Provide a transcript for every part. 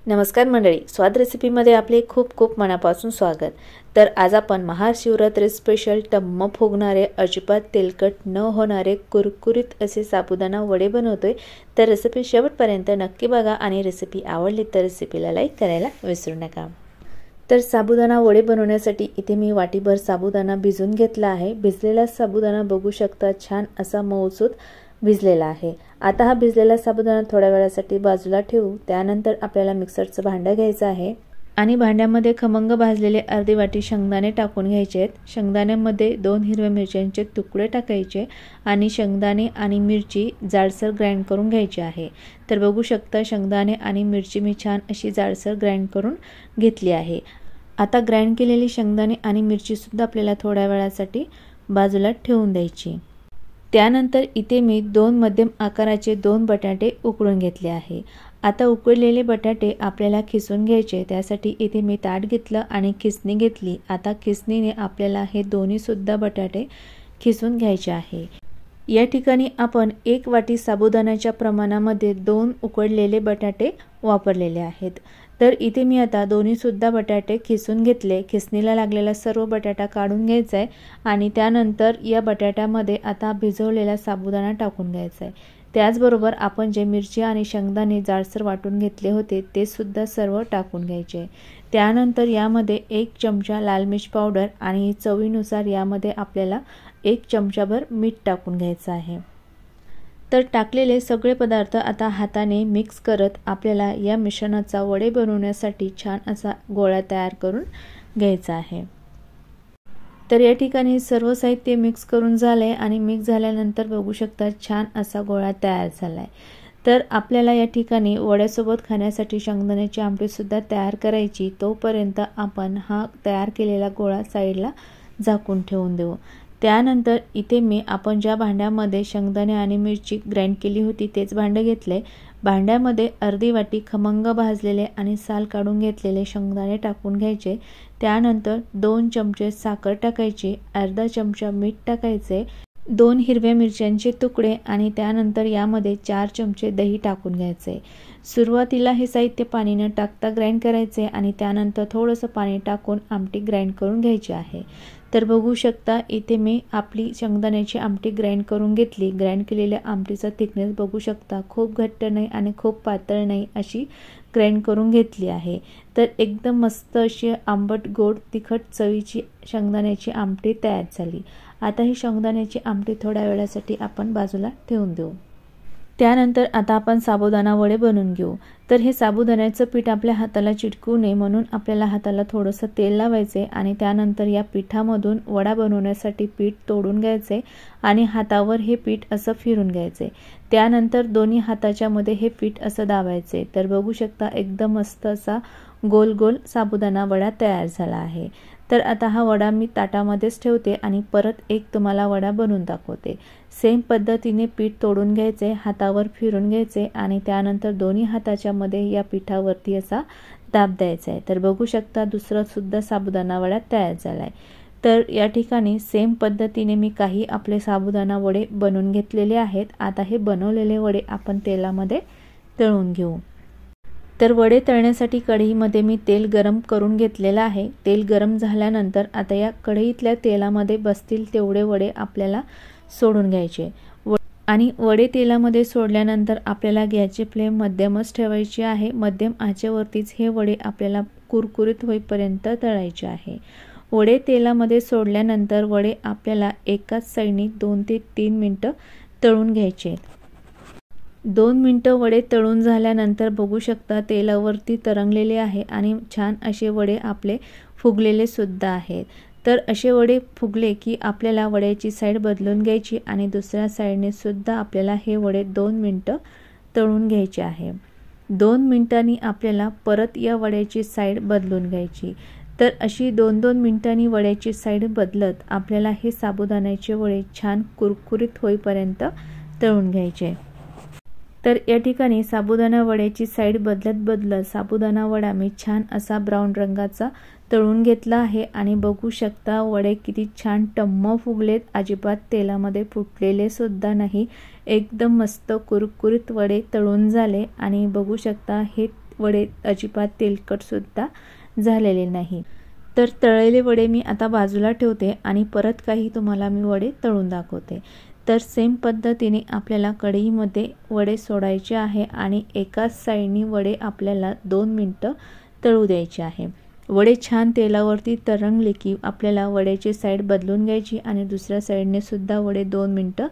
नमस्कार मंडळी, स्वाद रेसिपीमध्ये आपले खूप खूप मनापासून स्वागत। तर आज आपण महाशिवरात्री स्पेशल टम्म फुगणारे, अजिबात तेलकट न होणारे, कुरकुरीत असे साबुदाणा वडे बनवतोय। तर रेसिपी शेवटपर्यंत नक्की बघा आणि रेसिपी आवडली तर रेसिपीला लाईक करायला विसरू नका। तर साबुदाणा वडे बनवण्यासाठी इथे मी वाटीभर साबुदाणा भिजवून घेतला आहे। भिजलेला साबुदाणा बघू शकता छान असा मऊसूत भिजलेला आहे। आता हा भिजलेला साबुदाणा थोड्या वेळासाठी बाजूला ठेवू। त्यानंतर आपल्याला मिक्सरचं भांडं घ्यायचं आहे आणि भांड्यामध्ये खमंग भाजलेले अर्धी वाटी शेंगदाणे टाकून घ्यायचे आहेत। शेंगदाण्यामध्ये 2 हिरव्या मिरच्यांचे तुकडे टाकायचे आणि शेंगदाणे आणि मिरची जाडसर ग्राइंड करून घ्यायची आहे। तर बघू शकता शेंगदाणे आणि मिरची मी छान अशी जाडसर ग्राइंड करून घेतली आहे। आता ग्राइंड केलेली शेंगदाणे आणि मिरची सुद्धा आपल्याला थोड्या वेळासाठी बाजूला ठेवून द्यायची। त्यानंतर इथे मी 2 मध्यम आकाराचे 2 बटाटे उकडून घेतले आहे। आता उकडलेले बटाटे आपल्याला खिसून घ्यायचे। त्यासाठी इथे मी ताट घेतलं आणि खिसणी घेतली। आता खिसणीने आपल्याला हे दोन्ही सुद्धा बटाटे खिसून घ्यायचे आहे। या ठिकाणी आपण 1 वाटी साबुदाण्याच्या प्रमाणामध्ये 2 उकडलेले बटाटे वापरलेले आहेत। तर इथे मी आता दोन्ही सुद्धा बटाटे खिसून घेतले। खिसणीला लागलेला सर्व बटाटा काढून घ्यायचा आहे आणि त्यानंतर या बटाट्यामध्ये आता भिजवलेला साबुदाणा टाकून घ्यायचा आहे। त्याचबरोबर आपण जे मिरची आणि शेंगदाणे जाडसर वाटून घेतले होते ते सुद्धा सर्व टाकून घ्यायचे। त्यानंतर यामध्ये 1 चमचा लाल मिर्च पावडर आणि चवीनुसार यामध्ये आपल्याला 1 चमचाभर मीठ टाकून घ्यायचं आहे। तर टाकलेले सगळे पदार्थ आता हाताने मिक्स करत आपल्याला या मिश्रणाचा वडे बनवण्यासाठी छान असा गोळा तयार करून घ्यायचा आहे। तर या ठिकाणी सर्व साहित्य मिक्स करून झाले आणि मिक्स झाल्यानंतर बघू शकता छान असा गोळा तयार झालाय। तर आपल्याला या ठिकाणी वड्यासोबत खाण्यासाठी शेंगदाण्याची आमटी सुद्धा तयार करायची। तोपर्यंत आपण हा तयार केलेला गोळा साईडला झाकून ठेवून देऊ। त्यानंतर इथे मी आपण ज्या भांड्यामध्ये शेंगदाणे आणि मिरची ग्राइंड केली होती तेच भांडं घेतले। भांड्यामध्ये अर्धी वाटी खमंग भाजलेले आणि साल काढून घेतलेले शेंगदाणे टाकून घ्यायचे। त्यानंतर 2 चमचे साखर टाकायची, अर्धा चमचा मीठ टाकायचे, 2 हिरव्या मिरच्यांचे तुकडे आणि त्यानंतर यामध्ये 4 चमचे दही टाकून घ्यायचे। सुरुवातीला हे साहित्य पाणी न टाकता ग्राइंड करायचे आणि त्यानंतर थोडंसं पाणी टाकून आमटी ग्राइंड करून घ्यायची आहे। तर बघू शकता इथे मी आपली शेंगदाण्याची आमटी ग्राइंड करून घेतली। ग्राइंड केलेल्या आमटीचा थिकनेस बघू शकता, खूप घट्ट नाही आणि खूप पातळ नाही अशी ग्राइंड करून घेतली आहे। तर एकदम मस्त अशी आंबट गोड तिखट चवीची शेंगदाण्याची आमटी तयार झाली। आता ही शेंगदाण्याची आमटी थोड्या वेळासाठी आपण बाजूला ठेवून देऊ। त्यानंतर आता आपण साबुदाणा वडे बनवून घेऊ। तर हे साबुदाण्याचं पीठ आपल्या हाताला चिटकू नये म्हणून आपल्याला हाताला थोडंसं तेल लावायचे आणि त्यानंतर या पिठामधून वडा बनवण्यासाठी पीठ तोडून घ्यायचे आणि हातावर हे पीठ असं फिरून घ्यायचे। त्यानंतर दोन्ही हाताच्या मध्ये हे पीठ असं दाबायचे। तर बघू शकता एकदम मस्त असा गोल गोल साबुदाणा वडा तयार झाला आहे। तर आता हा वडा मी ताटामध्येच ठेवते आणि परत एक तुम्हाला वडा बनवून दाखवते। सेम पद्धतीने पीठ तोडून घ्यायचे, हातावर फिरून घ्यायचे आणि त्यानंतर दोन्ही हाताच्या मध्ये या पिठावरती असा दाब द्यायचा आहे। तर बघू शकता दुसरा सुद्धा साबुदाणा वडा तयार झालाय। तर या ठिकाणी सेम पद्धतीने मी काही आपले साबुदाणा वडे बनवून घेतलेले आहेत। आता हे बनवलेले वडे आपण तेलामध्ये तळून घेऊ। तर वडे तळण्यासाठी कढईमध्ये मी तेल गरम करून घेतलेलं आहे। तेल गरम झाल्यानंतर आता या कढईतल्या तेलामध्ये बसतील तेवढे वडे आपल्याला सोडून घ्यायचे आणि वडे तेलामध्ये सोडल्यानंतर आपल्याला गॅसची फ्लेम मध्यमच ठेवायची आहे। मध्यम आचेवरतीच हे वडे आपल्याला कुरकुरीत होईपर्यंत तळायचे आहे। वडे तेलामध्ये सोडल्यानंतर वडे आपल्याला एकाच साईडने 2 ते 3 मिनिटं तळून घ्यायचे। 2 मिनिटं वडे तळून झाल्यानंतर बघू शकता तेलावरती तरंगलेले आहे आणि छान असे वडे आपले फुगलेले सुद्धा आहेत। तर असे वडे फुगले की आपल्याला वड्याची साईड बदलून घ्यायची आणि दुसऱ्या साईडने सुद्धा आपल्याला हे वडे 2 मिनिटं तळून घ्यायचे आहे। 2 मिनिटांनी आपल्याला परत या वड्याची साईड बदलून घ्यायची। तर अशी 2-2 मिनिटांनी वड्याची साईड बदलत आपल्याला हे साबुदाण्याचे वडे छान कुरकुरीत होईपर्यंत तळून घ्यायचे। तर या ठिकाणी साबुदाणा वड्याची साईड बदलत साबुदाणा वडा मी छान असा ब्राऊन रंगाचा तळून घेतला आहे आणि बघू शकता वडे किती छान टम्म फुगलेत, अजिबात तेलामध्ये फुटलेले सुद्धा नाही। एकदम मस्त कुरकुरीत वडे तळून झाले आणि बघू शकता हे वडे अजिबात तेलकटसुद्धा झालेले नाही। तर तळलेले वडे मी आता बाजूला ठेवते आणि परत काही तुम्हाला मी वडे तळून दाखवते। तर सेम पद्धतीने आपल्याला कढईमध्ये वडे सोडायचे आहे आणि एकाच साईडनी वडे आपल्याला 2 मिनिटं तळू द्यायचे आहे। वडे छान तेलावरती तरंगले की आपल्याला वड्याची साईड बदलून घ्यायची आणि दुसऱ्या साईडने सुद्धा वडे 2 मिनिटं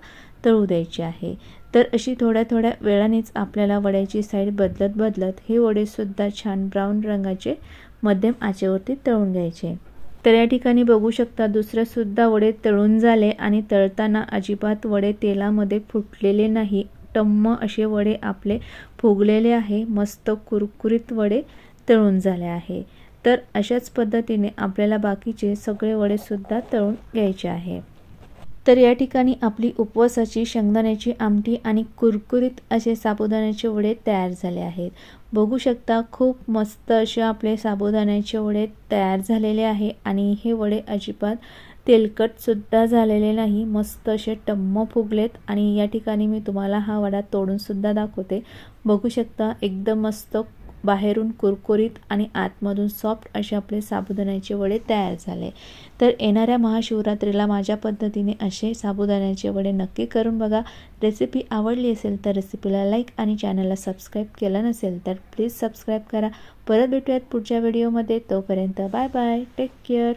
तळू द्यायचे आहे। तर अशी थोड्या थोड्या वेळानेच आपल्याला वड्याची साईड बदलत हे वडे सुद्धा छान ब्राऊन रंगाचे मध्यम आचेवरती तळून घ्यायचे। तर या ठिकाणी बघू शकता दुसरे सुद्धा वडे तळून झाले आणि तळताना अजिबात वडे तेलामध्ये फुटलेले नाही, टम्म असे वडे आपले फुगलेले आहे, मस्त कुरकुरीत वडे तळून झाले आहे। तर अशाच पद्धतीने आपल्याला बाकीचे सगळे वडे सुद्धा तळून घ्यायचे आहे। तर या ठिकाणी आपली उपवासाची शेंगदाण्याची आमटी आणि कुरकुरीत असे साबुदाण्याचे वडे तयार झाले आहेत। बघू शकता खूप मस्त असे आपले साबुदाण्याचे वडे तयार झालेले आहे आणि हे वडे अजिबात तेलकट सुद्धा झालेले नाही, मस्त असे टम्म फुगलेत। आणि या ठिकाणी मी तुम्हाला हा वडा तोडून सुद्धा दाखवते। बघू शकता एकदम मस्त बाहेरून कुरकुरीत आणि आतमधून सॉफ्ट असे आपले साबुदाण्याचे वडे तयार झाले। तर येणाऱ्या महाशिवरात्रीला माझ्या पद्धतीने असे साबुदाण्याचे वडे नक्की करून बघा। रेसिपी आवडली असेल तर रेसिपीला लाईक आणि चॅनलला सबस्क्राईब केलं नसेल तर प्लीज सबस्क्राईब करा। परत भेटूयात पुढच्या व्हिडिओमध्ये, तोपर्यंत बाय बाय, टेक केअर।